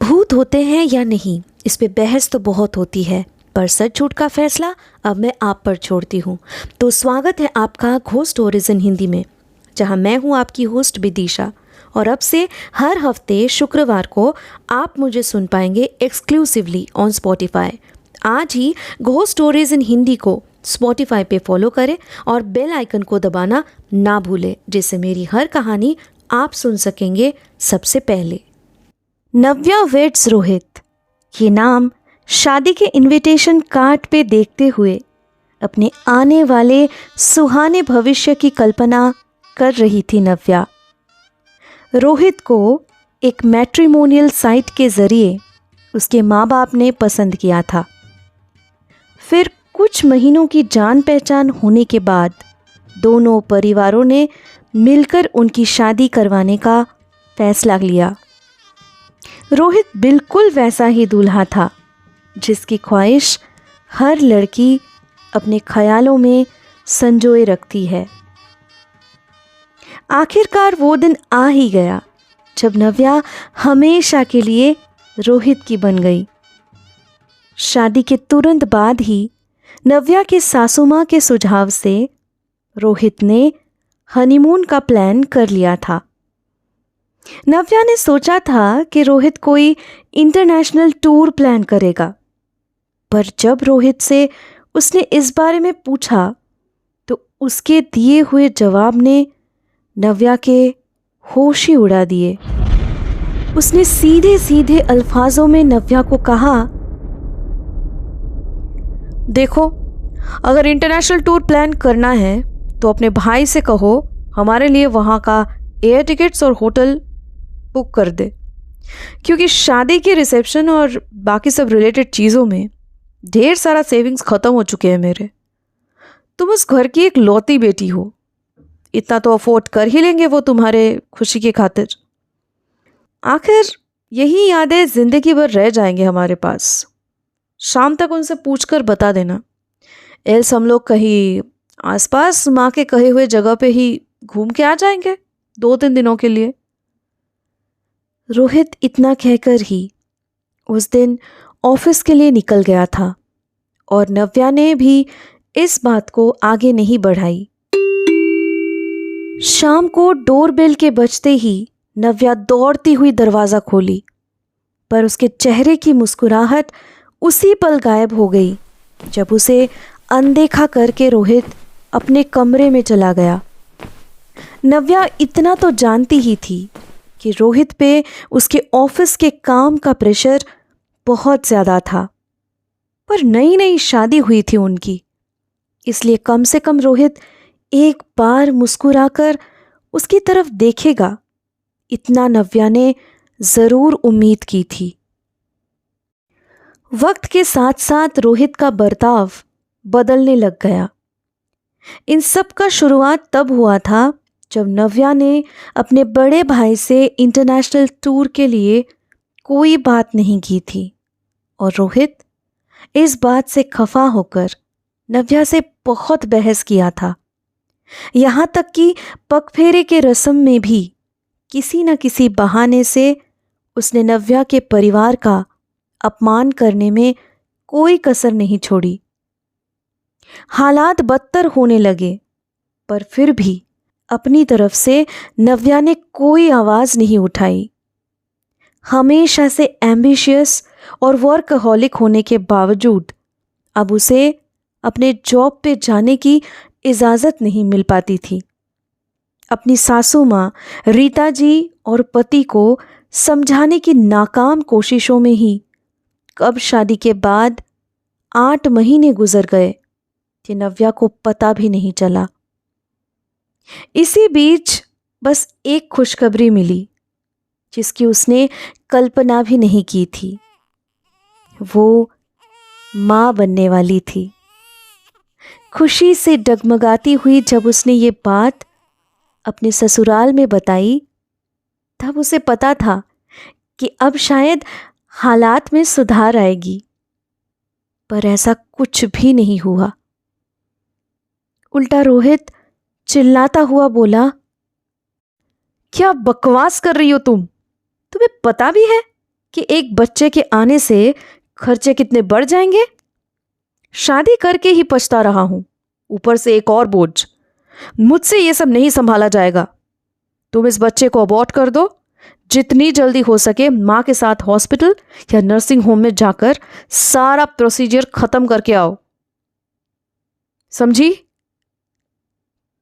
भूत होते हैं या नहीं, इस पे बहस तो बहुत होती है, पर सच झूठ का फैसला अब मैं आप पर छोड़ती हूँ। तो स्वागत है आपका घोस्ट स्टोरीज इन हिंदी में, जहाँ मैं हूँ आपकी होस्ट विदिशा। और अब से हर हफ्ते शुक्रवार को आप मुझे सुन पाएंगे एक्सक्लूसिवली ऑन स्पॉटिफाई। आज ही घोस्ट स्टोरीज इन हिंदी को स्पॉटिफाई पे फॉलो करें और बेल आइकन को दबाना ना भूलें, जिससे मेरी हर कहानी आप सुन सकेंगे सबसे पहले। नव्या वेड्स रोहित, ये नाम शादी के इनविटेशन कार्ड पे देखते हुए अपने आने वाले सुहाने भविष्य की कल्पना कर रही थी नव्या। रोहित को एक मैट्रिमोनियल साइट के ज़रिए उसके माँ बाप ने पसंद किया था। फिर कुछ महीनों की जान पहचान होने के बाद दोनों परिवारों ने मिलकर उनकी शादी करवाने का फैसला लिया। रोहित बिल्कुल वैसा ही दूल्हा था जिसकी ख्वाहिश हर लड़की अपने ख्यालों में संजोए रखती है। आखिरकार वो दिन आ ही गया जब नव्या हमेशा के लिए रोहित की बन गई। शादी के तुरंत बाद ही नव्या के सासू माँ के सुझाव से रोहित ने हनीमून का प्लान कर लिया था। नव्या ने सोचा था कि रोहित कोई इंटरनेशनल टूर प्लान करेगा, पर जब रोहित से उसने इस बारे में पूछा तो उसके दिए हुए जवाब ने नव्या के होश ही उड़ा दिए। उसने सीधे सीधे अल्फाजों में नव्या को कहा, देखो, अगर इंटरनेशनल टूर प्लान करना है तो अपने भाई से कहो हमारे लिए वहाँ का एयर टिकट्स और होटल बुक कर दे, क्योंकि शादी के रिसेप्शन और बाकी सब रिलेटेड चीज़ों में ढेर सारा सेविंग्स ख़त्म हो चुके हैं मेरे। तुम उस घर की एक लौती बेटी हो, इतना तो अफोर्ड कर ही लेंगे वो तुम्हारे खुशी की खातिर। आखिर यही यादें ज़िंदगी भर रह जाएंगे हमारे पास। शाम तक उनसे पूछकर बता देना, एल्स हम लोग कहीं आसपास माँ के कहे हुए जगह पे ही घूम के आ जाएंगे 2-3 दिनों के लिए। रोहित इतना कहकर ही उस दिन ऑफिस के लिए निकल गया था और नव्या ने भी इस बात को आगे नहीं बढ़ाई। शाम को डोरबेल के बजते ही नव्या दौड़ती हुई दरवाज़ा खोली, पर उसके चेहरे की मुस्कुराहट उसी पल गायब हो गई जब उसे अनदेखा करके रोहित अपने कमरे में चला गया। नव्या इतना तो जानती ही थी कि रोहित पे उसके ऑफिस के काम का प्रेशर बहुत ज़्यादा था, पर नई नई शादी हुई थी उनकी, इसलिए कम से कम रोहित एक बार मुस्कुराकर उसकी तरफ देखेगा, इतना नव्या ने ज़रूर उम्मीद की थी। वक्त के साथ साथ रोहित का बर्ताव बदलने लग गया। इन सब का शुरुआत तब हुआ था जब नव्या ने अपने बड़े भाई से इंटरनेशनल टूर के लिए कोई बात नहीं की थी और रोहित इस बात से खफा होकर नव्या से बहुत बहस किया था। यहाँ तक कि पगफेरे के रस्म में भी किसी न किसी बहाने से उसने नव्या के परिवार का अपमान करने में कोई कसर नहीं छोड़ी। हालात बदतर होने लगे, पर फिर भी अपनी तरफ से नव्या ने कोई आवाज़ नहीं उठाई। हमेशा से एम्बिशियस और वर्कहॉलिक होने के बावजूद अब उसे अपने जॉब पे जाने की इजाज़त नहीं मिल पाती थी। अपनी सासू माँ रीता जी और पति को समझाने की नाकाम कोशिशों में ही कब शादी के बाद 8 महीने गुजर गए कि नव्या को पता भी नहीं चला। इसी बीच बस एक खुशखबरी मिली जिसकी उसने कल्पना भी नहीं की थी। वो माँ बनने वाली थी। खुशी से डगमगाती हुई जब उसने ये बात अपने ससुराल में बताई, तब उसे पता था कि अब शायद हालात में सुधार आएगी, पर ऐसा कुछ भी नहीं हुआ। उल्टा रोहित चिल्लाता हुआ बोला, क्या बकवास कर रही हो तुम? तुम्हें पता भी है कि एक बच्चे के आने से खर्चे कितने बढ़ जाएंगे। शादी करके ही पछता रहा हूं, ऊपर से एक और बोझ। मुझसे ये सब नहीं संभाला जाएगा। तुम इस बच्चे को अबॉर्ट कर दो। जितनी जल्दी हो सके मां के साथ हॉस्पिटल या नर्सिंग होम में जाकर सारा प्रोसीजर खत्म करके आओ, समझी?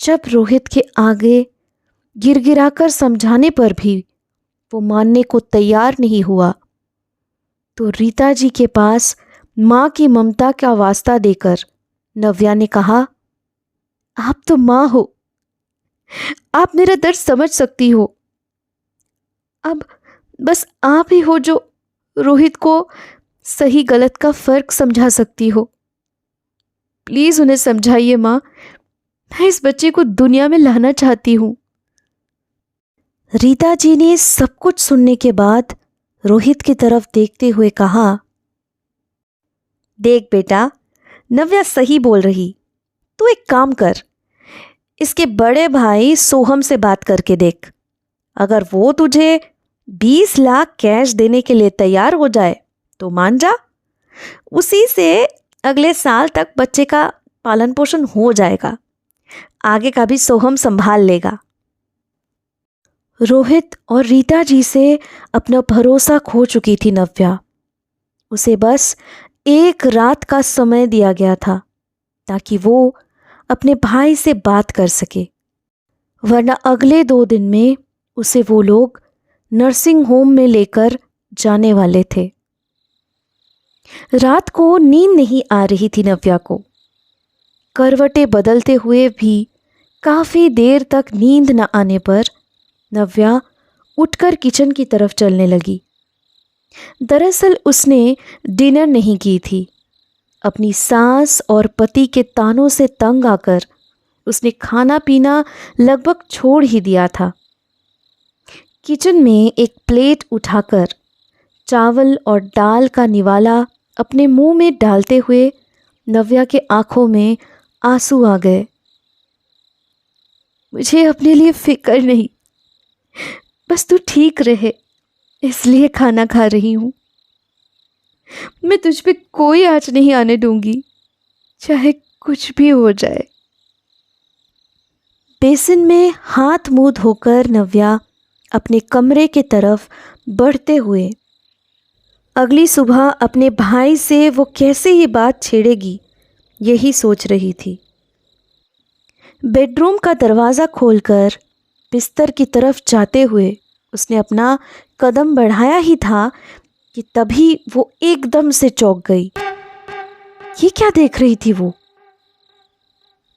जब रोहित के आगे गिड़गिड़ाकर समझाने पर भी वो मानने को तैयार नहीं हुआ, तो रीता जी के पास मां की ममता का वास्ता देकर नव्या ने कहा, आप तो मां हो, आप मेरा दर्द समझ सकती हो। अब बस आप ही हो जो रोहित को सही गलत का फर्क समझा सकती हो। प्लीज उन्हें समझाइए मां, मैं इस बच्चे को दुनिया में लाना चाहती हूं। रीता जी ने सब कुछ सुनने के बाद रोहित की तरफ देखते हुए कहा, देख बेटा, नव्या सही बोल रही। तू एक काम कर, इसके बड़े भाई सोहम से बात करके देख। अगर वो तुझे 20 लाख कैश देने के लिए तैयार हो जाए तो मान जा। उसी से अगले साल तक बच्चे का पालन पोषण हो जाएगा। आगे का भी सोहम संभाल लेगा। रोहित और रीता जी से अपना भरोसा खो चुकी थी नव्या। उसे बस एक रात का समय दिया गया था ताकि वो अपने भाई से बात कर सके, वरना अगले 2 दिन में उसे वो लोग नर्सिंग होम में लेकर जाने वाले थे। रात को नींद नहीं आ रही थी नव्या को। करवटें बदलते हुए भी काफी देर तक नींद न आने पर नव्या उठकर किचन की तरफ चलने लगी। दरअसल उसने डिनर नहीं की थी। अपनी सास और पति के तानों से तंग आकर उसने खाना पीना लगभग छोड़ ही दिया था। किचन में एक प्लेट उठाकर चावल और दाल का निवाला अपने मुंह में डालते हुए नव्या के आंखों में आंसू आ गए। मुझे अपने लिए फिक्र नहीं, बस तू ठीक रहे इसलिए खाना खा रही हूं। मैं तुझ पे कोई आँच नहीं आने दूंगी, चाहे कुछ भी हो जाए। बेसिन में हाथ मुंह धोकर नव्या अपने कमरे की तरफ बढ़ते हुए अगली सुबह अपने भाई से वो कैसे ये बात छेड़ेगी, यही सोच रही थी। बेडरूम का दरवाज़ा खोलकर बिस्तर की तरफ जाते हुए उसने अपना कदम बढ़ाया ही था कि तभी वो एकदम से चौंक गई। ये क्या देख रही थी वो?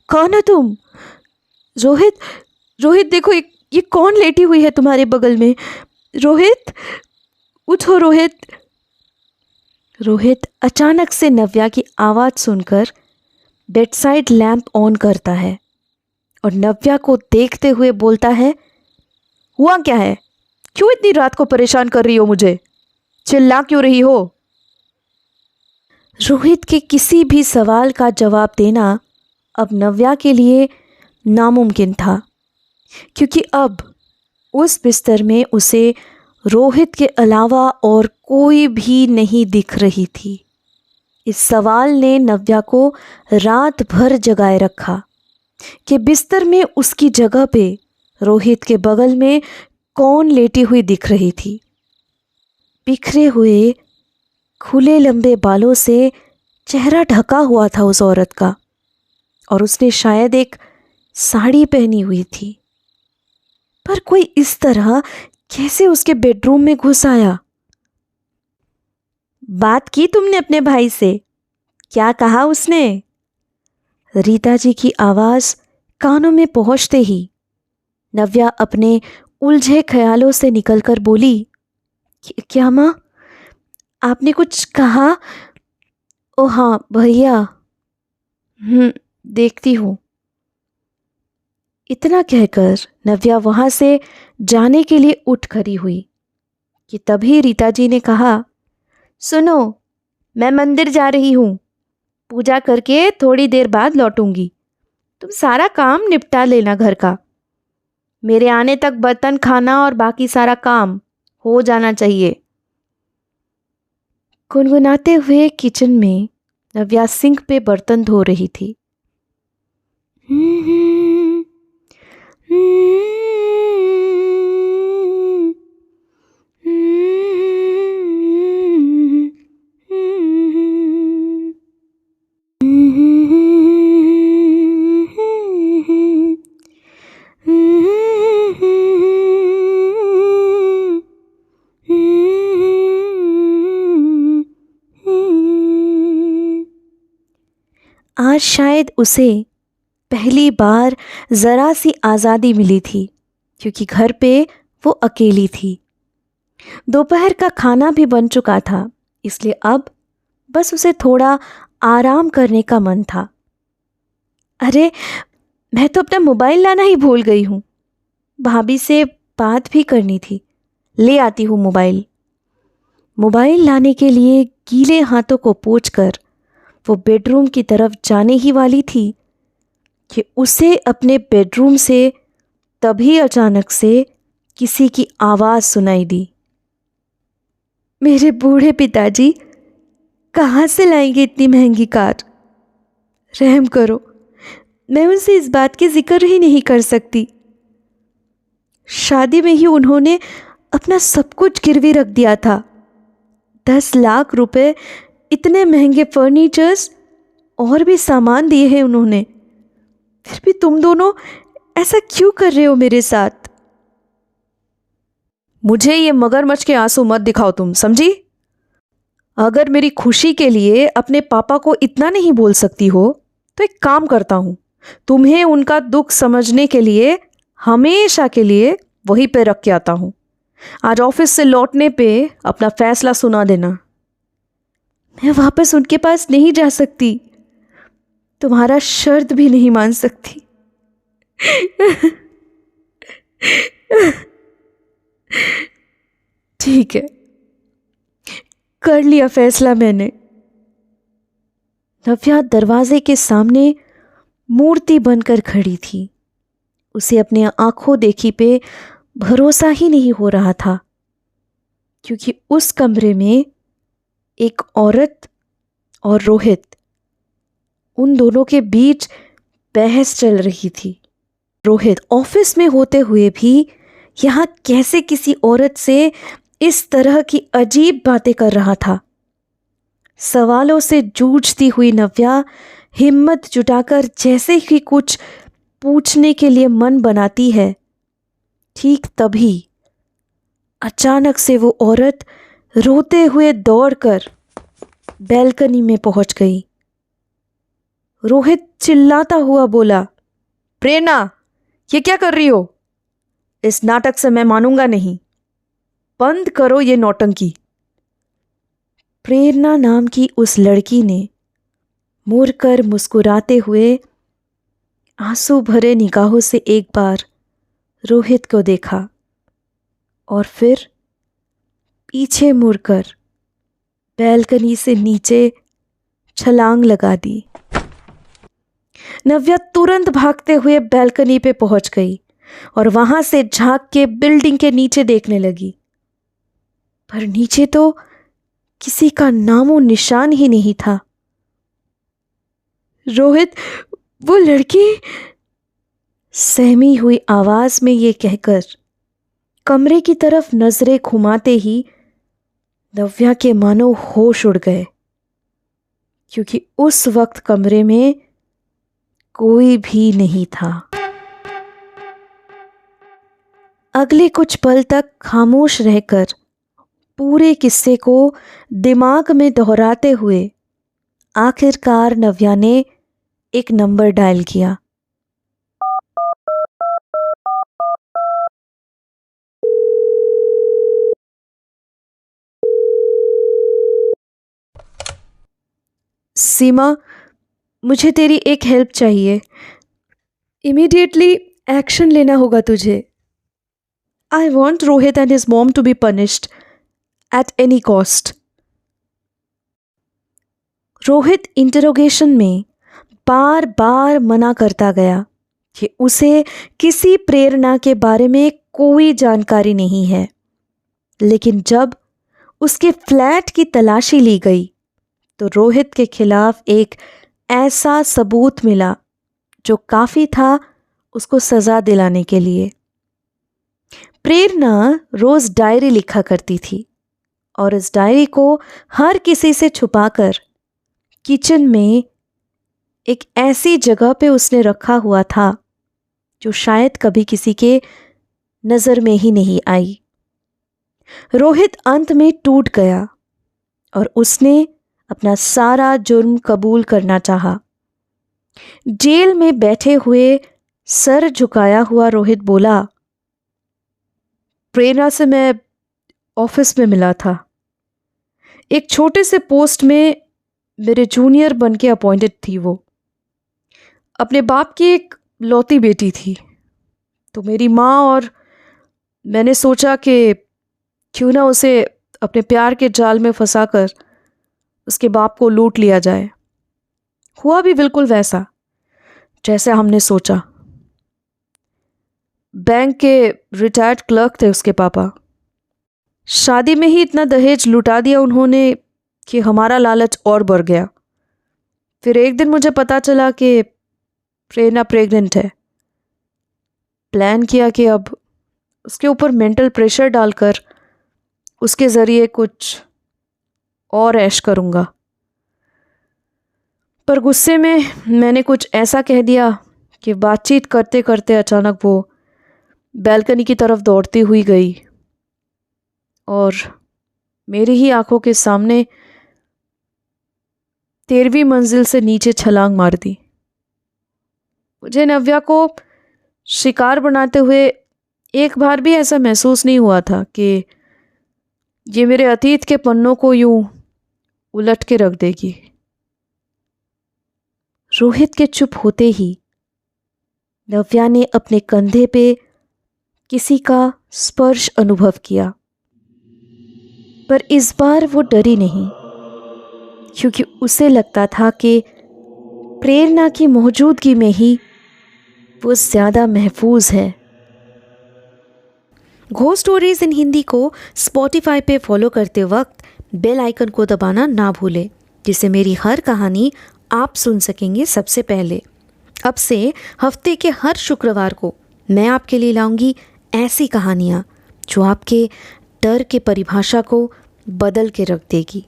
कौन है तुम? रोहित, रोहित देखो, ये कौन लेटी हुई है तुम्हारे बगल में? रोहित, उठो रोहित। रोहित अचानक से नव्या की आवाज़ सुनकर बेडसाइड लैंप ऑन करता है और नव्या को देखते हुए बोलता है, हुआ क्या है? क्यों इतनी रात को परेशान कर रही हो मुझे? चिल्ला क्यों रही हो? रोहित के किसी भी सवाल का जवाब देना अब नव्या के लिए नामुमकिन था, क्योंकि अब उस बिस्तर में उसे रोहित के अलावा और कोई भी नहीं दिख रही थी। इस सवाल ने नव्या को रात भर जगाए रखा कि बिस्तर में उसकी जगह पे रोहित के बगल में कौन लेटी हुई दिख रही थी। बिखरे हुए खुले लंबे बालों से चेहरा ढका हुआ था उस औरत का, और उसने शायद एक साड़ी पहनी हुई थी। पर कोई इस तरह कैसे उसके बेडरूम में घुस आया? बात की तुमने अपने भाई से? क्या कहा उसने? रीता जी की आवाज़ कानों में पहुंचते ही नव्या अपने उलझे ख्यालों से निकलकर बोली, क्या माँ, आपने कुछ कहा? ओ हाँ भैया, देखती हूँ। इतना कहकर नव्या वहाँ से जाने के लिए उठ खड़ी हुई कि तभी रीता जी ने कहा, सुनो, मैं मंदिर जा रही हूँ, पूजा करके थोड़ी देर बाद लौटूंगी। तुम सारा काम निपटा लेना घर का। मेरे आने तक बर्तन खाना और बाकी सारा काम हो जाना चाहिए। गुनगुनाते हुए किचन में नव्या सिंक पे बर्तन धो रही थी। आज शायद उसे पहली बार ज़रा सी आज़ादी मिली थी, क्योंकि घर पे वो अकेली थी। दोपहर का खाना भी बन चुका था, इसलिए अब बस उसे थोड़ा आराम करने का मन था। अरे, मैं तो अपना मोबाइल लाना ही भूल गई हूँ। भाभी से बात भी करनी थी। ले आती हूँ मोबाइल। मोबाइल लाने के लिए गीले हाथों को पोंछकर वो बेडरूम की तरफ जाने ही वाली थी कि उसे अपने बेडरूम से तभी अचानक से किसी की आवाज़ सुनाई दी। मेरे बूढ़े पिताजी कहाँ से लाएंगे इतनी महंगी कार? रहम करो, मैं उनसे इस बात की जिक्र ही नहीं कर सकती। शादी में ही उन्होंने अपना सब कुछ गिरवी रख दिया था। 10 लाख रुपए, इतने महंगे फर्नीचर्स और भी सामान दिए हैं उन्होंने। फिर भी तुम दोनों ऐसा क्यों कर रहे हो मेरे साथ? मुझे ये मगरमच्छ के आंसू मत दिखाओ तुम, समझी? अगर मेरी खुशी के लिए अपने पापा को इतना नहीं बोल सकती हो तो एक काम करता हूँ, तुम्हें उनका दुख समझने के लिए हमेशा के लिए वहीं पे रख के आता हूँ। आज ऑफिस से लौटने पे अपना फैसला सुना देना। मैं वापस उनके पास नहीं जा सकती, तुम्हारा शर्त भी नहीं मान सकती। ठीक है, कर लिया फैसला मैंने। नव्या दरवाजे के सामने मूर्ति बनकर खड़ी थी। उसे अपने आंखों देखी पे भरोसा ही नहीं हो रहा था, क्योंकि उस कमरे में एक औरत और रोहित, उन दोनों के बीच बहस चल रही थी। रोहित ऑफिस में होते हुए भी यहाँ कैसे किसी औरत से इस तरह की अजीब बातें कर रहा था। सवालों से जूझती हुई नव्या हिम्मत जुटाकर जैसे ही कुछ पूछने के लिए मन बनाती है, ठीक तभी अचानक से वो औरत रोते हुए दौड़कर बैल्कनी में पहुंच गई। रोहित चिल्लाता हुआ बोला, प्रेरणा, ये क्या कर रही हो? इस नाटक से मैं मानूंगा नहीं। बंद करो ये नौटंकी। प्रेरणा नाम की उस लड़की ने मुड़कर मुस्कुराते हुए आंसू भरे निगाहों से एक बार रोहित को देखा और फिर पीछे मुड़कर बैल्कनी से नीचे छलांग लगा दी। नव्या तुरंत भागते हुए बैल्कनी पे पहुंच गई और वहां से झांक के बिल्डिंग के नीचे देखने लगी, पर नीचे तो किसी का नामो निशान ही नहीं था। रोहित, वो लड़की, सहमी हुई आवाज में ये कहकर कमरे की नजरें नजरें घुमाते ही नव्या के मानो होश उड़ गए, क्योंकि उस वक्त कमरे में कोई भी नहीं था। अगले कुछ पल तक खामोश रहकर पूरे किस्से को दिमाग में दोहराते हुए आखिरकार नव्या ने एक नंबर डायल किया। सीमा, मुझे तेरी एक हेल्प चाहिए। इमीडिएटली एक्शन लेना होगा तुझे। I want Rohit and his mom to be punished at any cost. Rohit interrogation में बार बार मना करता गया कि उसे किसी प्रेरणा के बारे में कोई जानकारी नहीं है, लेकिन जब उसके फ्लैट की तलाशी ली गई तो रोहित के खिलाफ एक ऐसा सबूत मिला जो काफी था उसको सजा दिलाने के लिए। प्रेरणा रोज डायरी लिखा करती थी और इस डायरी को हर किसी से छुपाकर किचन में एक ऐसी जगह पे उसने रखा हुआ था जो शायद कभी किसी के नजर में ही नहीं आई। रोहित अंत में टूट गया और उसने अपना सारा जुर्म कबूल करना चाहा। जेल में बैठे हुए सर झुकाया हुआ रोहित बोला, प्रेरणा से मैं ऑफिस में मिला था। एक छोटे से पोस्ट में मेरे जूनियर बन के अपॉइंटेड थी वो। अपने बाप की एक लौती बेटी थी, तो मेरी माँ और मैंने सोचा कि क्यों ना उसे अपने प्यार के जाल में फंसाकर उसके बाप को लूट लिया जाए। हुआ भी बिल्कुल वैसा जैसे हमने सोचा। बैंक के रिटायर्ड क्लर्क थे उसके पापा। शादी में ही इतना दहेज लुटा दिया उन्होंने कि हमारा लालच और बढ़ गया। फिर एक दिन मुझे पता चला कि प्रेरणा प्रेग्नेंट है। प्लान किया कि अब उसके ऊपर मेंटल प्रेशर डालकर उसके ज़रिए कुछ और ऐश करूँगा। पर गुस्से में मैंने कुछ ऐसा कह दिया कि बातचीत करते करते अचानक वो बैल्कनी की तरफ दौड़ती हुई गई और मेरी ही आंखों के सामने 13वीं मंजिल से नीचे छलांग मार दी। मुझे नव्या को शिकार बनाते हुए एक बार भी ऐसा महसूस नहीं हुआ था कि ये मेरे अतीत के पन्नों को यूं उलट के रख देगी। रोहित के चुप होते ही नव्या ने अपने कंधे पे किसी का स्पर्श अनुभव किया, पर इस बार वो डरी नहीं, क्योंकि उसे लगता था कि प्रेरणा की मौजूदगी में ही वो ज़्यादा महफूज है। घोस्ट स्टोरीज इन हिंदी को स्पॉटिफाई पे फॉलो करते वक्त बेल आइकन को दबाना ना भूलें, जिससे मेरी हर कहानी आप सुन सकेंगे सबसे पहले। अब से हफ्ते के हर शुक्रवार को मैं आपके लिए लाऊंगी ऐसी कहानियाँ जो आपके डर के परिभाषा को बदल के रख देगी।